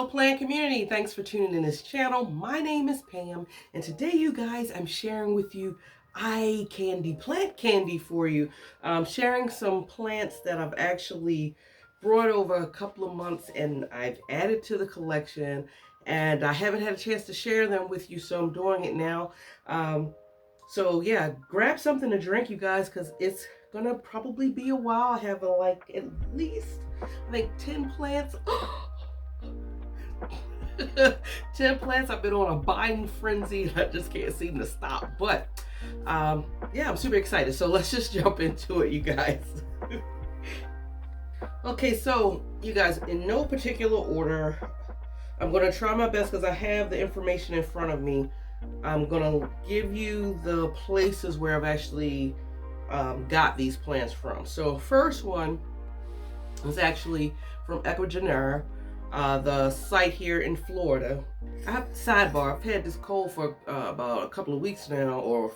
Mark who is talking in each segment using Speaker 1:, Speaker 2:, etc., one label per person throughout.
Speaker 1: Hello plant community, thanks for tuning in this channel. My name is Pam, and today you guys, I'm sharing with you eye candy, plant candy for you. I'm sharing some plants that I've actually brought over a couple of months and I've added to the collection, and I haven't had a chance to share them with you, so I'm doing it now. So yeah, grab something to drink, you guys, because it's gonna probably be a while. I have like at least, I think, 10 plants. 10 plants. I've been on a buying frenzy. I just can't seem to stop. But yeah, I'm super excited. So let's just jump into it, you guys. Okay, so you guys, in no particular order, I'm going to try my best because I have the information in front of me. I'm going to give you the places where I've actually got these plants from. So first one is actually from Ecuador. The site here in Florida. I have sidebar. I've had this cold for about a couple of weeks now, or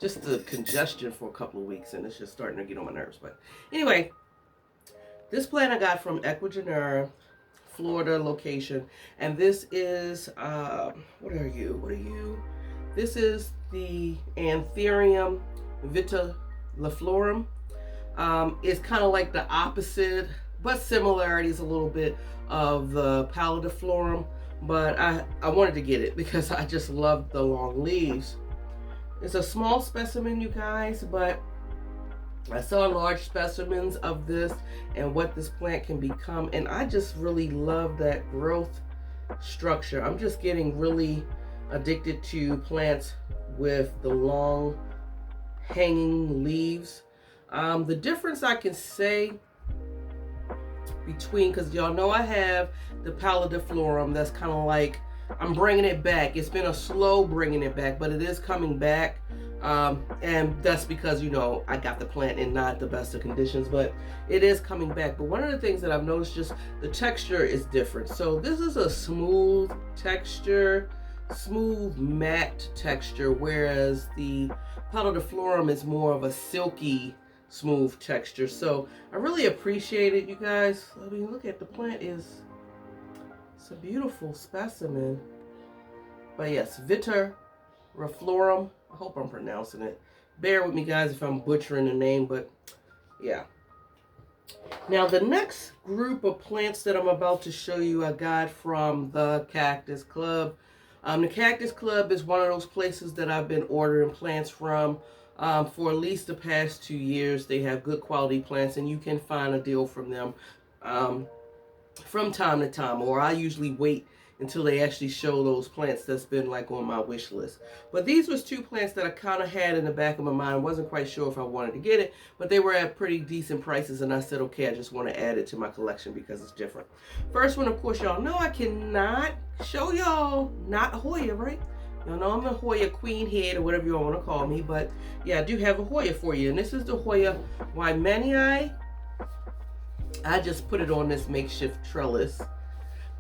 Speaker 1: just the congestion for a couple of weeks, and it's just starting to get on my nerves. But anyway, this plant I got from Ecuador, Florida location, and this is what are you? This is the Anthurium vitiliflorum. It's kind of like the opposite, but similarities a little bit of the pallidiflorum, but I wanted to get it because I just love the long leaves. It's a small specimen, you guys, but I saw large specimens of this and what this plant can become, and I just really love that growth structure. I'm just getting really addicted to plants with the long hanging leaves. The difference I can say between, because y'all know I have the pallidiflorum that's kind of like, I'm bringing it back. It's been a slow bringing it back, but it is coming back, and that's because, you know, I got the plant in not the best of conditions, but it is coming back. But one of the things that I've noticed, just the texture is different. So this is a smooth texture, smooth matte texture, whereas the pallidiflorum is more of a silky smooth texture. So I really appreciate it, you guys. I mean, look at the plant, it's a beautiful specimen. But yes, vitiliflorum. I hope I'm pronouncing it. Bear with me, guys, if I'm butchering the name, but yeah. Now the next group of plants that I'm about to show you I got from the Cactus Club. The Cactus Club is one of those places that I've been ordering plants from for at least the past 2 years. They have good quality plants, and you can find a deal from them from time to time, or I usually wait until they actually show those plants that's been like on my wish list. But these was 2 plants that I kind of had in the back of my mind. Wasn't quite sure if I wanted to get it, but they were at pretty decent prices, and I said, okay, I just want to add it to my collection because it's different. First one, of course, y'all know I cannot show y'all not a Hoya, right? Y'all know I'm a Hoya queen head, or whatever you want to call me, but yeah, I do have a Hoya for you, and this is the Hoya Wymanii. I just put it on this makeshift trellis,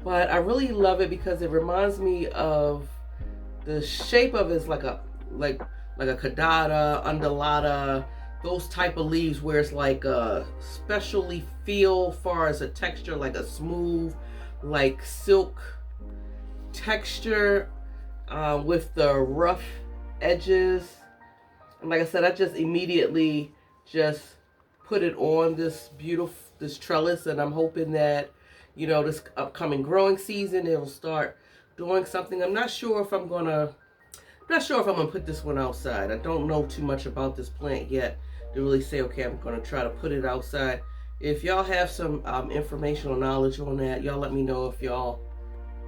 Speaker 1: but I really love it because it reminds me of the shape of it is like a caudata, undulata, those type of leaves where it's like a specially feel far as a texture, like a smooth, like silk texture with the rough edges. And like I said, I just immediately just put it on this trellis, and I'm hoping that, you know, this upcoming growing season it'll start doing something. I'm not sure if I'm gonna put this one outside. I don't know too much about this plant yet to really say, okay, I'm gonna try to put it outside. If y'all have some informational knowledge on that, y'all let me know if y'all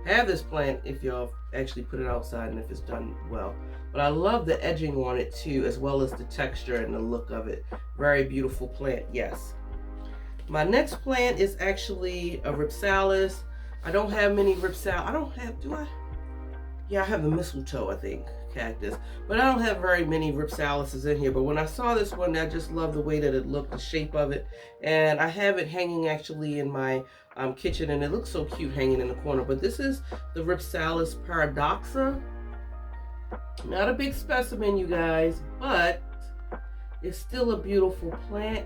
Speaker 1: have this plant, if y'all actually put it outside, and if it's done well. But I love the edging on it too, as well as the texture and the look of it. Very beautiful plant, yes. My next plant is actually a Rhipsalis. I don't have many Rhipsalis. Do I? Yeah, I have the mistletoe, I think, cactus. But I don't have very many Rhipsalises in here. But when I saw this one, I just love the way that it looked, the shape of it. And I have it hanging actually in my kitchen, and it looks so cute hanging in the corner. But this is the Rhipsalis paradoxa. Not a big specimen, you guys, but it's still a beautiful plant.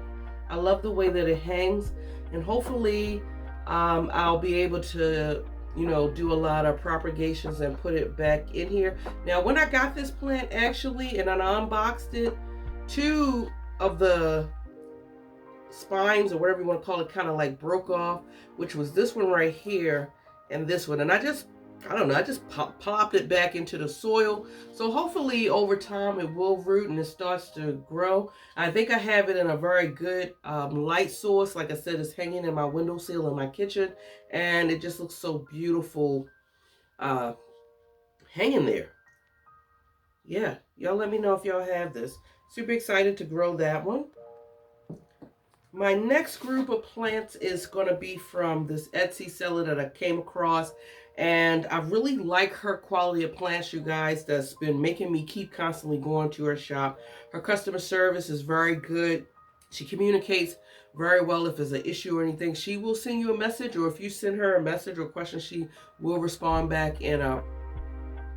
Speaker 1: I love the way that it hangs, and hopefully I'll be able to you know, do a lot of propagations and put it back in here. Now, when I got this plant actually, and I unboxed it, two of the spines or whatever you want to call it kind of like broke off, which was this one right here and this one. And I don't know, I just plopped it back into the soil. So hopefully over time it will root and it starts to grow. I think I have it in a very good light source. Like I said, it's hanging in my windowsill in my kitchen, and it just looks so beautiful hanging there. Yeah, y'all let me know if y'all have this. Super excited to grow that one. My next group of plants is going to be from this Etsy seller that I came across. And I really like her quality of plants, you guys, that's been making me keep constantly going to her shop. Her customer service is very good. She communicates very well. If there's an issue or anything, she will send you a message, or if you send her a message or question, she will respond back in a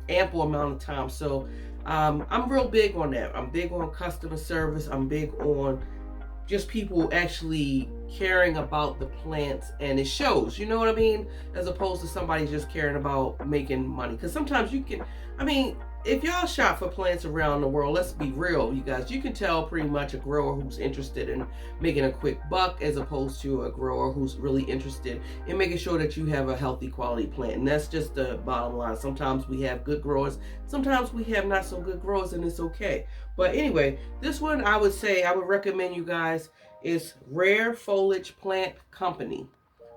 Speaker 1: ample amount of time. So I'm real big on that. I'm big on customer service. I'm big on just people actually caring about the plants, and it shows, you know what I mean, as opposed to somebody just caring about making money. Because sometimes you can, I mean, if y'all shop for plants around the world, let's be real, you guys, you can tell pretty much a grower who's interested in making a quick buck as opposed to a grower who's really interested in making sure that you have a healthy quality plant. And that's just the bottom line. Sometimes we have good growers, sometimes we have not so good growers, and it's okay. But anyway, this one I would say I would recommend you guys is Rare Foliage Plant Company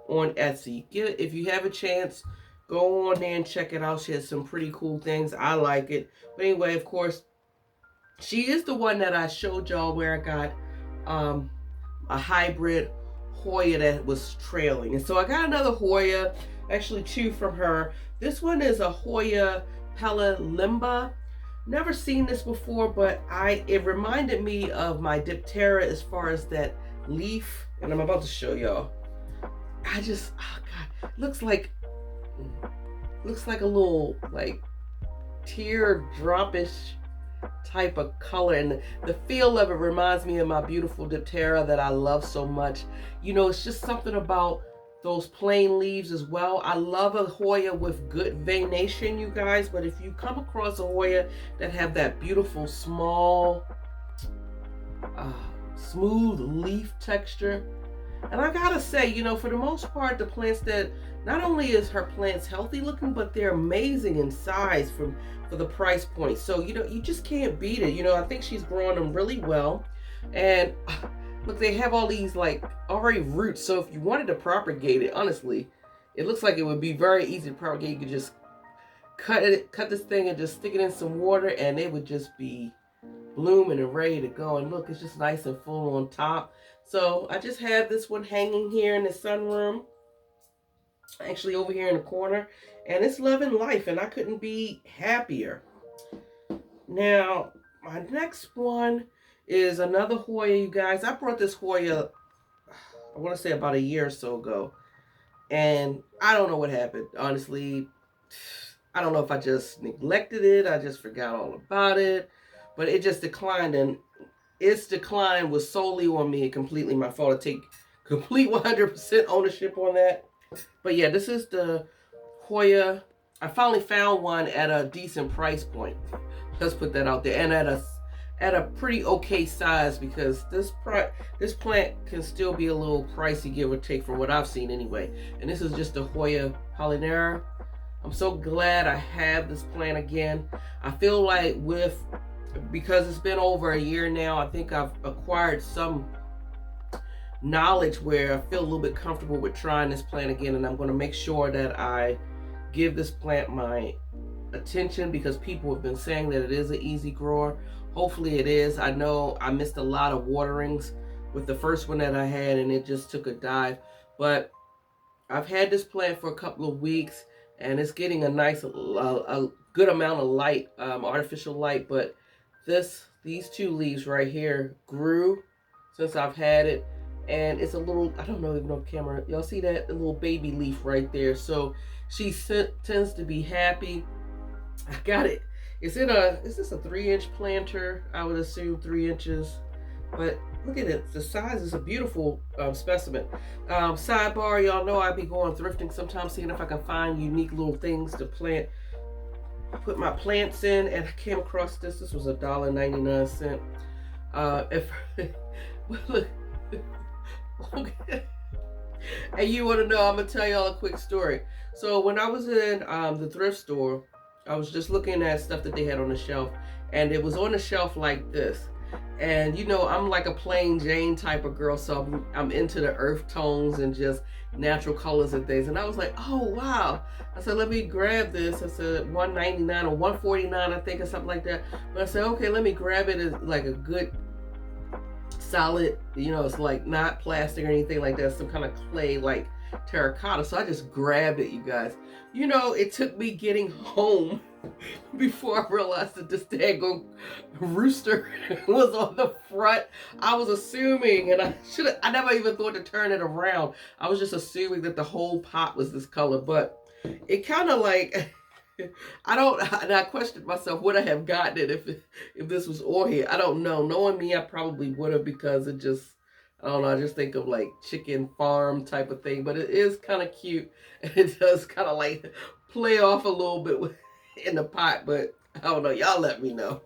Speaker 1: on Etsy. If you have a chance, go on there and check it out. She has some pretty cool things. I like it. But anyway, of course, she is the one that I showed y'all where I got a hybrid Hoya that was trailing. And so I got another Hoya, actually two from her. This one is a Hoya Pella. Never seen this before, but it reminded me of my Diptera as far as that leaf, and I'm about to show y'all. Oh God, looks like a little like teardropish type of color, and the feel of it reminds me of my beautiful Diptera that I love so much. You know, it's just something about those plain leaves as well. I love a Hoya with good veination, you guys, but if you come across a Hoya that have that beautiful small smooth leaf texture, and I gotta say, you know, for the most part, the plants that, not only is her plants healthy looking, but they're amazing in size for the price point. So, you know, you just can't beat it. You know, I think she's growing them really well. And look, they have all these like already roots. So if you wanted to propagate it, honestly, it looks like it would be very easy to propagate. You could just cut this thing and just stick it in some water, and it would just be blooming and ready to go. And look, it's just nice and full on top. So I just have this one hanging here in the sunroom, actually over here in the corner, and it's loving life, and I couldn't be happier. Now, my next one is another Hoya, you guys. I brought this Hoya, I want to say about a year or so ago, and I don't know what happened. Honestly, I don't know if I just neglected it, I just forgot all about it, but it just declined, and its decline was solely on me, completely my fault. I take complete 100% ownership on that. But yeah, this is the Hoya. I finally found one at a decent price point. Let's put that out there, and at a pretty okay size, because this plant can still be a little pricey, give or take, from what I've seen anyway. And this is just the Hoya Polyneura. I'm so glad I have this plant again. I feel like because it's been over a year now, I think I've acquired some knowledge where I feel a little bit comfortable with trying this plant again, and I'm going to make sure that I give this plant my attention, because people have been saying that it is an easy grower. Hopefully it is. I know I missed a lot of waterings with the first one that I had, and it just took a dive, but I've had this plant for a couple of weeks, and it's getting a nice a good amount of light, artificial light. But these two leaves right here grew since I've had it, and it's a little, I don't know if no camera, y'all see that? A little baby leaf right there. So she tends to be happy. I got it. Is this a 3-inch planter? I would assume 3 inches. But Look at it. The size is a beautiful specimen. Sidebar, y'all know I be going thrifting sometimes, seeing if I can find unique little things to plant, put my plants in, and I came across this. This was $1.99. If look, look and you want to know, I'm gonna tell y'all a quick story. So when I was in the thrift store, I was just looking at stuff that they had on the shelf, and it was on the shelf like this. And you know, I'm like a plain Jane type of girl, so I'm into the earth tones and just natural colors and things. And I was like, oh wow. I said, let me grab this. I said $1.99 or $1.49, I think, or something like that. But I said, okay, let me grab it as like a good solid, you know, it's like not plastic or anything like that, some kind of clay like terracotta. So I just grabbed it, you guys. You know, it took me getting home before I realized that this daggone rooster was on the front. I was assuming, and I never even thought to turn it around. I was just assuming that the whole pot was this color, but it kind of like, I questioned myself, would I have gotten it if this was on here? I don't know. Knowing me, I probably would have, because it just, I don't know, I just think of like chicken farm type of thing, but it is kind of cute, and it does kind of like play off a little bit in the pot, but I don't know. Y'all let me know.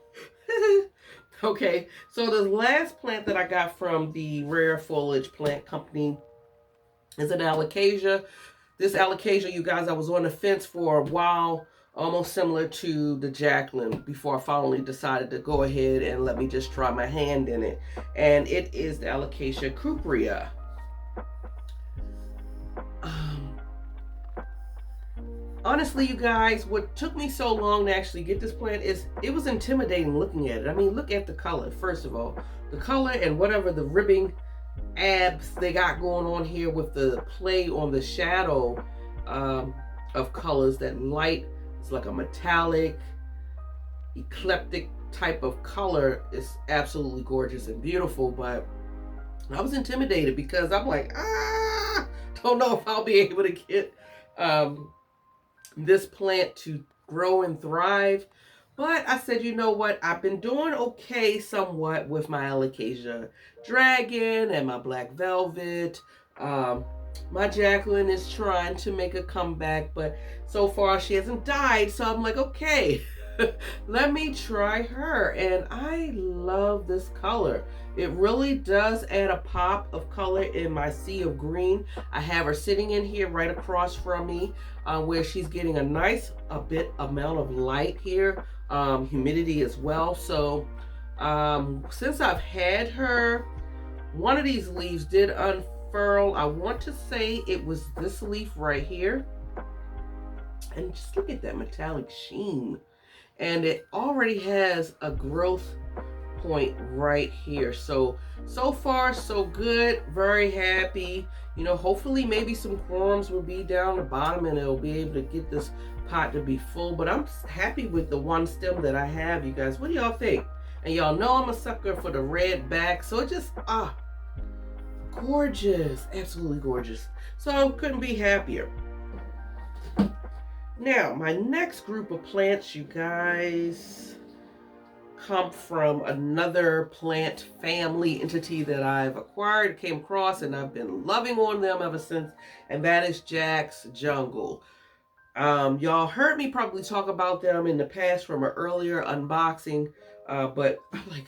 Speaker 1: Okay, so the last plant that I got from the Rare Foliage Plant Company is an alocasia. This alocasia, you guys, I was on the fence for a while, almost similar to the Jacqueline, before I finally decided to go ahead and let me just try my hand in it. And it is the Alocasia cuprea. Honestly, you guys, what took me so long to actually get this plant is it was intimidating looking at it. I mean, look at the color, first of all. The color and whatever the ribbing abs they got going on here with the play on the shadow of colors. That light is like a metallic, eclectic type of color. Is absolutely gorgeous and beautiful, but I was intimidated because I'm like, don't know if I'll be able to get this plant to grow and thrive. But I said, you know what? I've been doing okay somewhat with my Alocasia Dragon and my Black Velvet. My Jacqueline is trying to make a comeback, but so far she hasn't died. So I'm like, okay, let me try her. And I love this color. It really does add a pop of color in my sea of green. I have her sitting in here right across from me, where she's getting a nice amount of light here, humidity as well. So since I've had her, one of these leaves did unfurl. I want to say it was this leaf right here. And just look at that metallic sheen. And it already has a growth point right here. So far so good. Very happy. You know, hopefully maybe some corms will be down the bottom and it'll be able to get this pot to be full. But I'm happy with the one stem that I have, you guys. What do y'all think? And y'all know I'm a sucker for the red back. So it just, gorgeous. Absolutely gorgeous. So couldn't be happier. Now, my next group of plants, you guys, come from another plant family entity that I've acquired, came across, and I've been loving on them ever since, and that is Jack's Jungle. Y'all heard me probably talk about them in the past from an earlier unboxing, but I'm like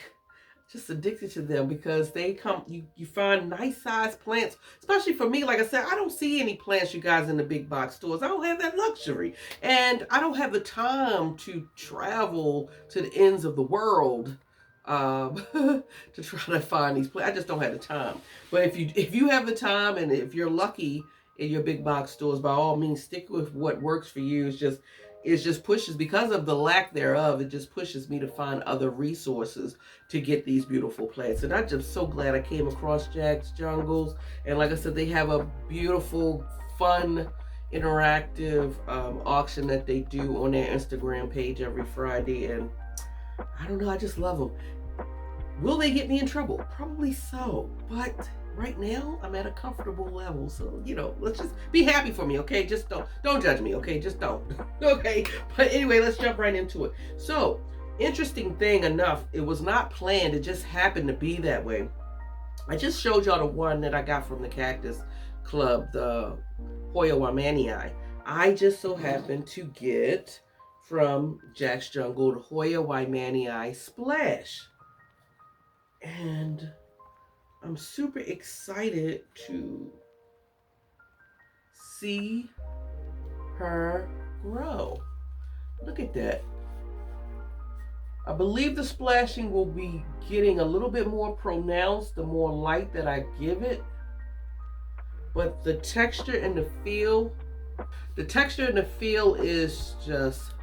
Speaker 1: just addicted to them because they come, you find nice sized plants, especially for me. Like I said, I don't see any plants, you guys, in the big box stores. I don't have that luxury, and I don't have the time to travel to the ends of the world to try to find these plants. I just don't have the time. But if you have the time, and if you're lucky in your big box stores, by all means stick with what works for you. It just pushes, because of the lack thereof, it just pushes me to find other resources to get these beautiful plants. And I'm just so glad I came across Jack's Jungles. And like I said, they have a beautiful, fun, interactive auction that they do on their Instagram page every Friday. And I don't know, I just love them. Will they get me in trouble? Probably so. But right now, I'm at a comfortable level. So, you know, let's just be happy for me, okay? Just don't judge me, okay? Just don't. Okay? But anyway, let's jump right into it. So, interesting thing enough, it was not planned. It just happened to be that way. I just showed y'all the one that I got from the Cactus Club, the Hoya Wymanii. I just so happened to get from Jack's Jungle the Hoya Wymanii Splash. And I'm super excited to see her grow. Look at that. I believe the splashing will be getting a little bit more pronounced the more light that I give it. But the texture and the feel is just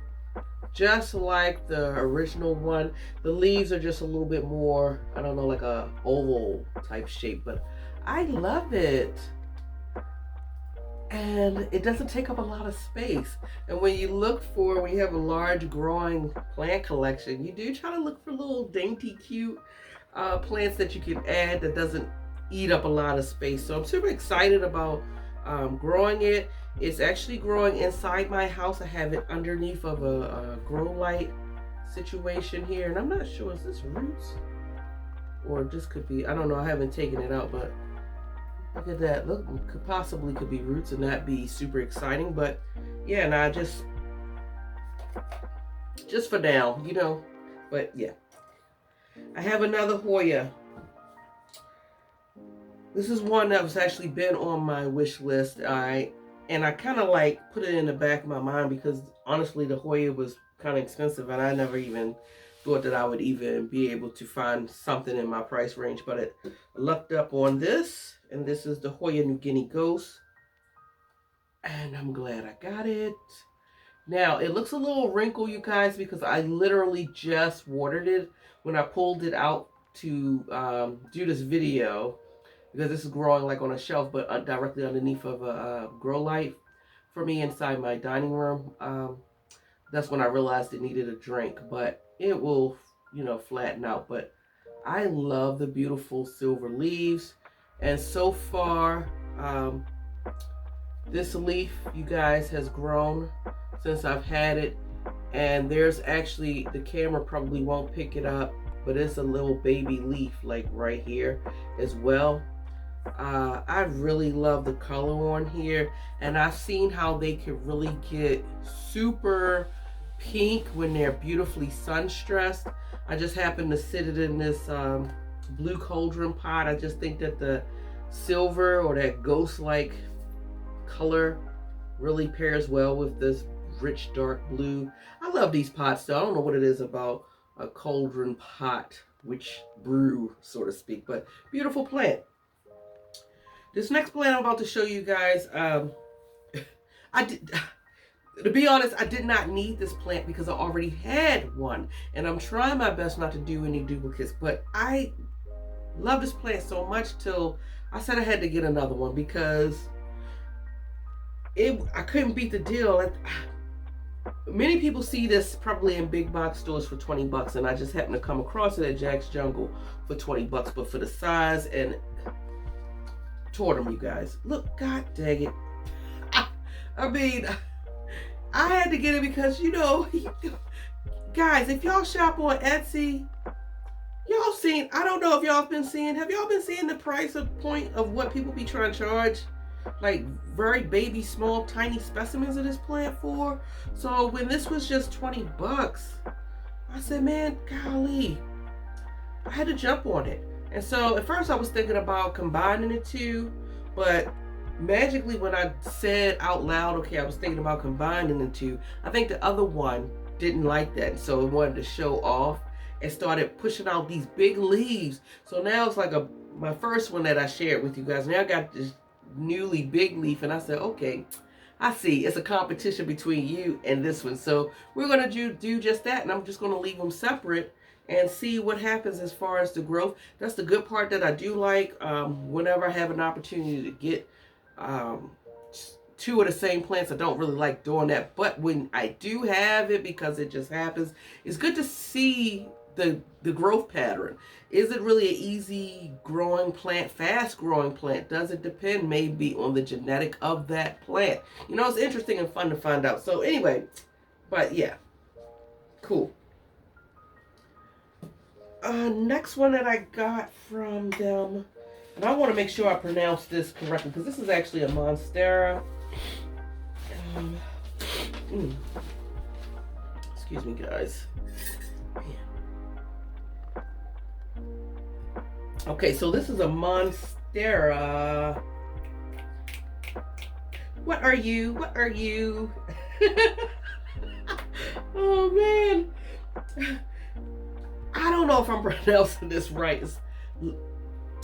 Speaker 1: like the original one. The leaves are just a little bit more, I don't know, like a oval type shape, but I love it. And it doesn't take up a lot of space. And when you have a large growing plant collection, you do try to look for little dainty, cute plants that you can add that doesn't eat up a lot of space. So I'm super excited about growing it. It's actually growing inside my house. I have it underneath of a grow light situation here. And I'm not sure, is this roots? Or this could be, I don't know, I haven't taken it out, but look at that. Look, possibly could be roots and not be super exciting, but yeah, nah, just for now, you know. But yeah, I have another Hoya. This is one that was actually been on my wish list. And I kind of like put it in the back of my mind because honestly, the Hoya was kind of expensive, and I never even thought that I would even be able to find something in my price range. But it lucked up on this. And this is the Hoya New Guinea Ghost. And I'm glad I got it. Now, it looks a little wrinkled, you guys, because I literally just watered it when I pulled it out to do this video. Because this is growing like on a shelf, but directly underneath of a grow light for me inside my dining room. That's when I realized it needed a drink. But it will, you know, flatten out. But I love the beautiful silver leaves. And so far, this leaf, you guys, has grown since I've had it. And there's actually, the camera probably won't pick it up, but it's a little baby leaf like right here as well. I really love the color on here. And I've seen how they can really get super pink when they're beautifully sun stressed. I just happened to sit it in this blue cauldron pot. I just think that the silver or that ghost-like color really pairs well with this rich dark blue. I love these pots though. I don't know what it is about a cauldron pot, which brew, so to speak, but beautiful plant. This next plant I'm about to show you guys, to be honest, I did not need this plant because I already had one, and I'm trying my best not to do any duplicates, but I love this plant so much till I said I had to get another one because I couldn't beat the deal. Many people see this probably in big box stores for 20 bucks, and I just happened to come across it at Jack's Jungle for 20 bucks, but for the size and toward them, you guys. Look, god dang it. I mean, I had to get it because, you know, guys, if y'all shop on Etsy, y'all seen, I don't know if y'all been seeing, have y'all been seeing the price point of what people be trying to charge? Like very baby, small, tiny specimens of this plant for? So when this was just 20 bucks, I said, man, golly, I had to jump on it. And so at first I was thinking about combining the two, but magically when I said out loud, okay, I was thinking about combining the two, I think the other one didn't like that. So it wanted to show off and started pushing out these big leaves. So now it's like my first one that I shared with you guys. Now I got this newly big leaf, and I said, okay, I see. It's a competition between you and this one. So we're going to do just that, and I'm just going to leave them separate and see what happens as far as the growth. That's the good part that I do like. Whenever I have an opportunity to get two of the same plants, I don't really like doing that. But when I do have it, because it just happens, it's good to see the growth pattern. Is it really an easy growing plant, fast growing plant? Does it depend maybe on the genetic of that plant? You know, it's interesting and fun to find out. So anyway, but yeah, cool. Next one that I got from them And I want to make sure I pronounce this correctly because this is actually a Monstera. Excuse me, guys. Okay, so this is a Monstera. What are you? What are you? Oh, man. I don't know if I'm pronouncing this right.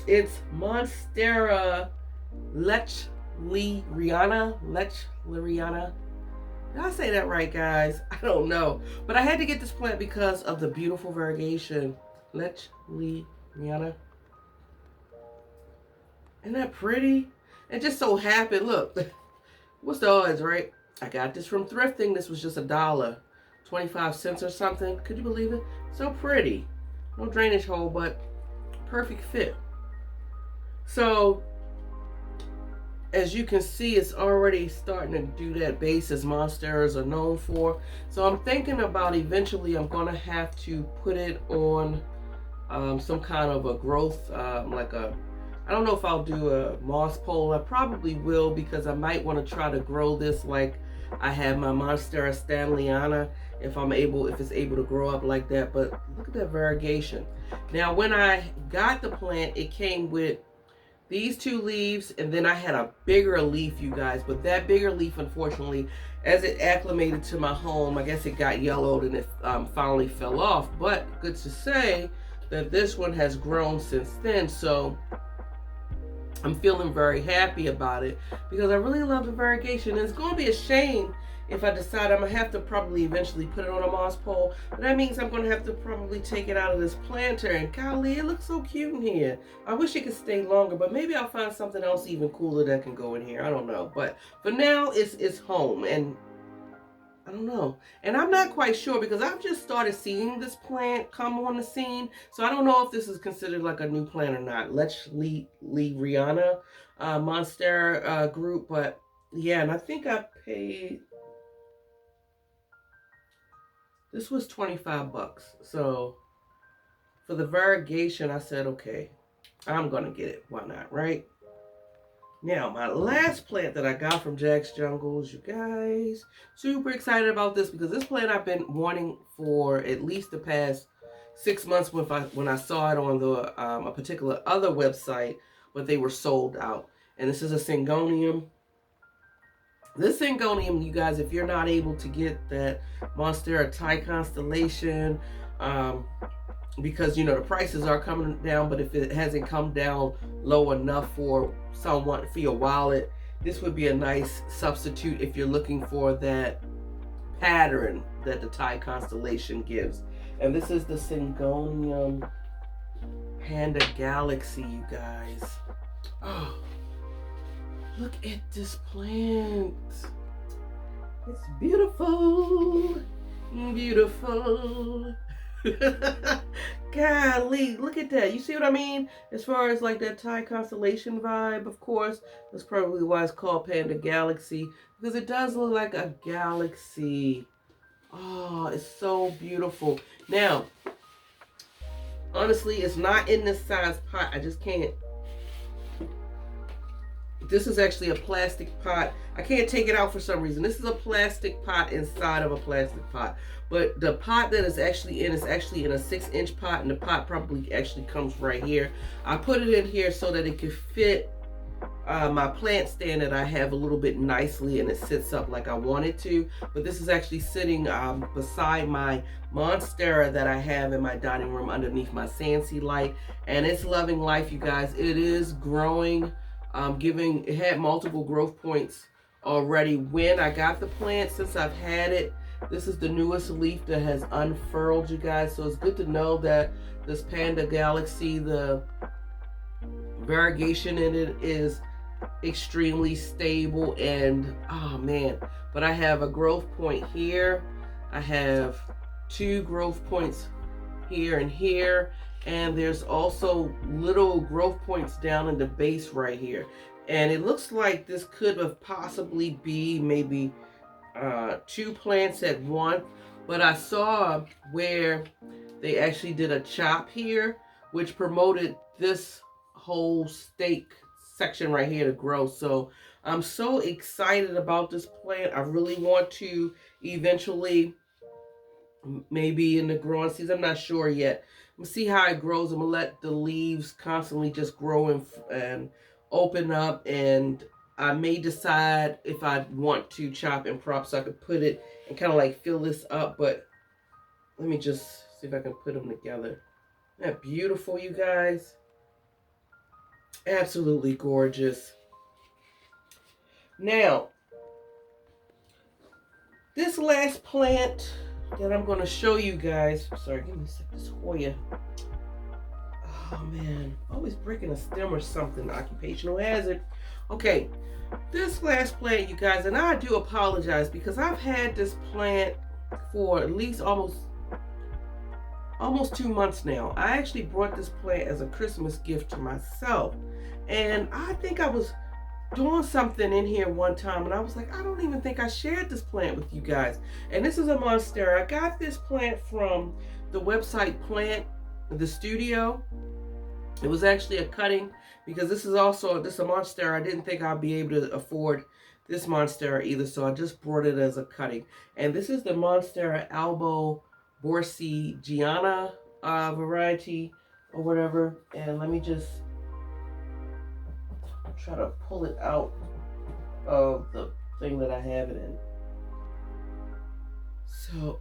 Speaker 1: It's Monstera Lechleriana. Lechleriana. Did I say that right, guys? I don't know. But I had to get this plant because of the beautiful variegation. Lechleriana. Isn't that pretty? It just so happened, look, what's the odds, right? I got this from thrifting. This was just $1, 25 cents or something. Could you believe it? So pretty. No drainage hole, but perfect fit. So, as you can see, it's already starting to do that base as Monsteras are known for. So I'm thinking about eventually I'm going to have to put it on some kind of a growth, I don't know if I'll do a moss pole. I probably will because I might want to try to grow this like I have my Monstera Stanleyana if it's able to grow up like that. But look at that variegation. Now when I got the plant, it came with these 2 leaves, and then I had a bigger leaf, you guys. But that bigger leaf, unfortunately, as it acclimated to my home, I guess it got yellowed and it finally fell off. But good to say that this one has grown since then. So I'm feeling very happy about it because I really love the variegation. And it's going to be a shame if I decide I'm going to have to probably eventually put it on a moss pole. But that means I'm going to have to probably take it out of this planter. And golly, it looks so cute in here. I wish it could stay longer, but maybe I'll find something else even cooler that can go in here. I don't know. But for now, it's home. And I don't know. And I'm not quite sure because I've just started seeing this plant come on the scene. So I don't know if this is considered like a new plant or not. Lechleriana Monstera group. But yeah, and I think I paid, this was 25 bucks. So for the variegation, I said, okay, I'm going to get it. Why not, right? Now, my last plant that I got from Jack's Jungles, you guys, super excited about this because this plant I've been wanting for at least the past 6 months when I saw it on the a particular other website, but they were sold out. And this is a Syngonium. This Syngonium, you guys, if you're not able to get that Monstera Thai Constellation, because, you know, the prices are coming down, but if it hasn't come down low enough for someone, for your wallet, this would be a nice substitute if you're looking for that pattern that the Thai Constellation gives. And this is the Syngonium Panda Galaxy, you guys. Oh, look at this plant. It's beautiful. Beautiful. Golly, look at that. You see what I mean? As far as like that Thai Constellation vibe, of course, that's probably why it's called Panda Galaxy, because it does look like a galaxy. Oh, it's so beautiful. Now, honestly, it's not in this size pot. I just can't. This is actually a plastic pot. I can't take it out for some reason. This is a plastic pot inside of a plastic pot. But the pot that is actually in is actually in a 6-inch pot, and the pot probably actually comes right here. I put it in here so that it could fit my plant stand that I have a little bit nicely, and it sits up like I want it to. But this is actually sitting beside my Monstera that I have in my dining room underneath my Sansi light, and it's loving life, you guys. It is growing. It had multiple growth points already when I got the plant. Since I've had it, this is the newest leaf that has unfurled, you guys. So it's good to know that this Panda Galaxy, the variegation in it is extremely stable. And oh man, but I have a growth point here. I have 2 growth points here and here. And there's also little growth points down in the base right here. And it looks like this could have possibly be maybe 2 plants at once. But I saw where they actually did a chop here, which promoted this whole stake section right here to grow. So I'm so excited about this plant. I really want to eventually, maybe in the growing season, I'm not sure yet. I'm gonna see how it grows. I'm gonna let the leaves constantly just grow and open up, and I may decide if I want to chop and prop so I could put it and kind of like fill this up. But let me just see if I can put them together. Isn't that beautiful, you guys? Absolutely gorgeous. Now, this last plant that I'm going to show you guys. Sorry, give me a sec. This Hoya. Oh, man. Always breaking a stem or something. Occupational hazard. Okay. This last plant, you guys, and I do apologize because I've had this plant for at least almost 2 months now. I actually brought this plant as a Christmas gift to myself. And I think I was doing something in here one time and I was like, I don't even think I shared this plant with you guys. And this is a monstera. I got this plant from the website Plant the Studio. It was actually a cutting because this is a monstera. I didn't think I'd be able to afford this monstera either, so I just brought it as a cutting. And this is the Monstera Albo Borsigiana variety or whatever. And let me just try to pull it out of the thing that I have it in. So,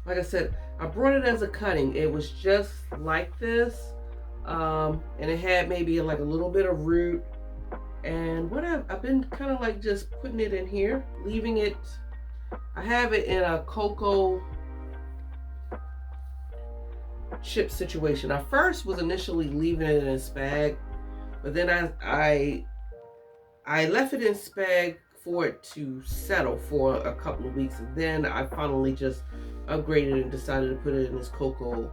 Speaker 1: like I said, I brought it as a cutting. It was just like this, and it had maybe like a little bit of root. And what I've been kind of like just putting it in here, leaving it. I have it in a cocoa chip situation. I first was initially leaving it in a spag, but then I left it in spag for it to settle for a couple of weeks, and then I finally just upgraded and decided to put it in this cocoa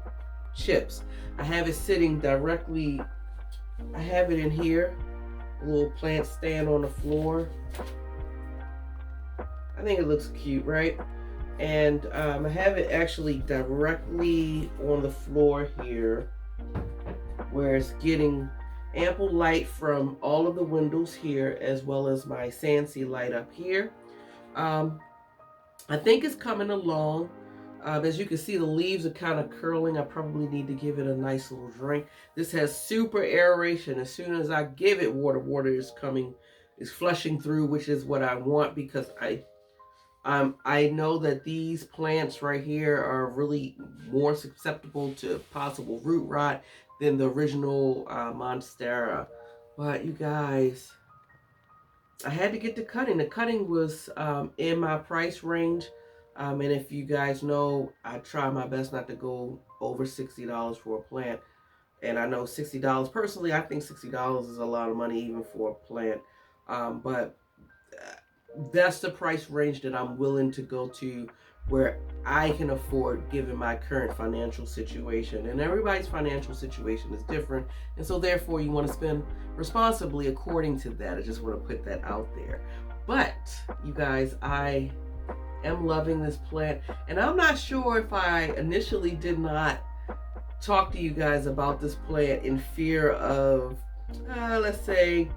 Speaker 1: chips. I have it sitting directly, I have it in here, a little plant stand on the floor. I think it looks cute, right? And I have it actually directly on the floor here where it's getting ample light from all of the windows here as well as my Sansi light up here. I think it's coming along. As you can see, the leaves are kind of curling. I probably need to give it a nice little drink. This has super aeration. As soon as I give it water is flushing through, which is what I want because I know that these plants right here are really more susceptible to possible root rot than the original Monstera. But you guys, I had to get the cutting. The cutting was in my price range. And if you guys know, I try my best not to go over $60 for a plant. And I know $60, personally, I think $60 is a lot of money even for a plant. But that's the price range that I'm willing to go to where I can afford given my current financial situation. And everybody's financial situation is different. And so therefore you want to spend responsibly according to that. I just want to put that out there. But you guys, I am loving this plant. And I'm not sure if I initially did not talk to you guys about this plant in fear of, let's say,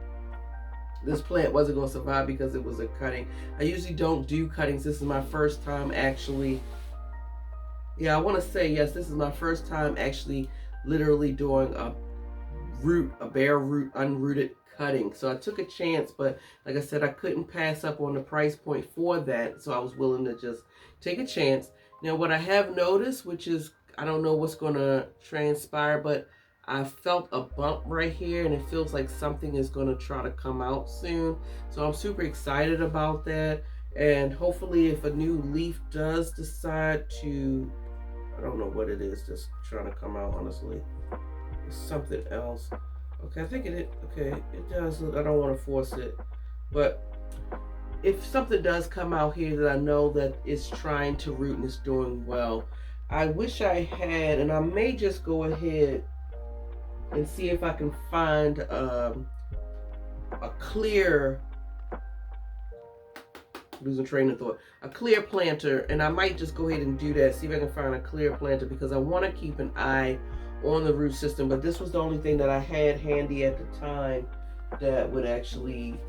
Speaker 1: this plant wasn't going to survive because it was a cutting. I usually don't do cuttings. This is my first time actually. Yeah, I want to say, yes, this is my first time actually literally doing a bare root, unrooted cutting. So I took a chance, but like I said, I couldn't pass up on the price point for that. So I was willing to just take a chance. Now, what I have noticed, which is, I don't know what's going to transpire, but I felt a bump right here and it feels like something is going to try to come out soon. So I'm super excited about that. And hopefully if a new leaf does decide to, I don't know what it is, just trying to come out, honestly. It's something else. Okay, I think okay, it does. I don't want to force it. But if something does come out here that I know that it's trying to root and it's doing well, I wish I had, and I may just go ahead and see if I can find a clear, losing train of thought, a clear planter, and I might just go ahead and do that, see if I can find a clear planter because I want to keep an eye on the root system, but this was the only thing that I had handy at the time that would actually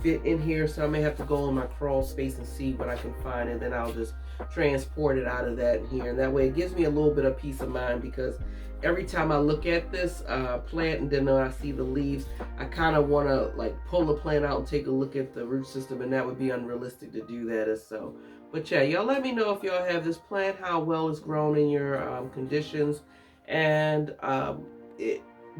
Speaker 1: fit in here. So I may have to go in my crawl space and see what I can find, and then I'll just transport it out of that in here. And that way it gives me a little bit of peace of mind, because every time I look at this plant and then I see the leaves, I kind of want to like pull the plant out and take a look at the root system, and that would be unrealistic to do that. As so, but yeah, y'all let me know if y'all have this plant, how well it's grown in your conditions, and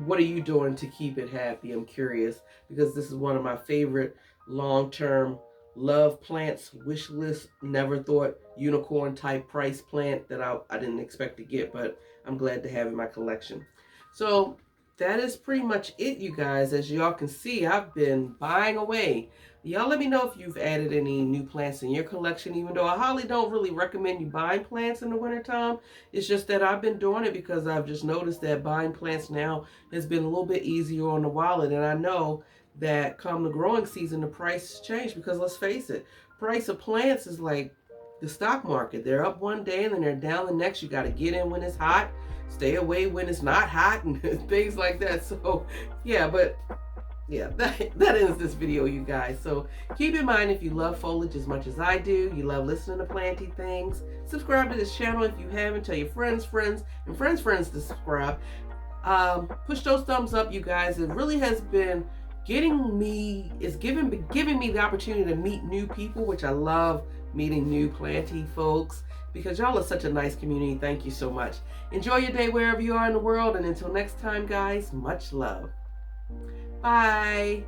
Speaker 1: what are you doing to keep it happy? I'm curious, because this is one of my favorite long-term love plants, wish list, never thought unicorn type price plant that I didn't expect to get, but I'm glad to have in my collection. So that is pretty much it, you guys. As y'all can see, I've been buying away. Y'all let me know if you've added any new plants in your collection, even though I highly don't really recommend you buying plants in the wintertime. It's just that I've been doing it because I've just noticed that buying plants now has been a little bit easier on the wallet. And I know that come the growing season, the price change, because let's face it, price of plants is like the stock market. They're up one day and then they're down the next. You got to get in when it's hot, stay away when it's not hot, and things like that. So yeah, but yeah, that ends this video, you guys. So keep in mind, if you love foliage as much as I do, you love listening to planty things, subscribe to this channel if you haven't. Tell your friends and friends to subscribe. Push those thumbs up, you guys. It really has been giving me the opportunity to meet new people, which I love, meeting new planty folks, because y'all are such a nice community. Thank you so much. Enjoy your day wherever you are in the world, and until next time, guys, much love. Bye.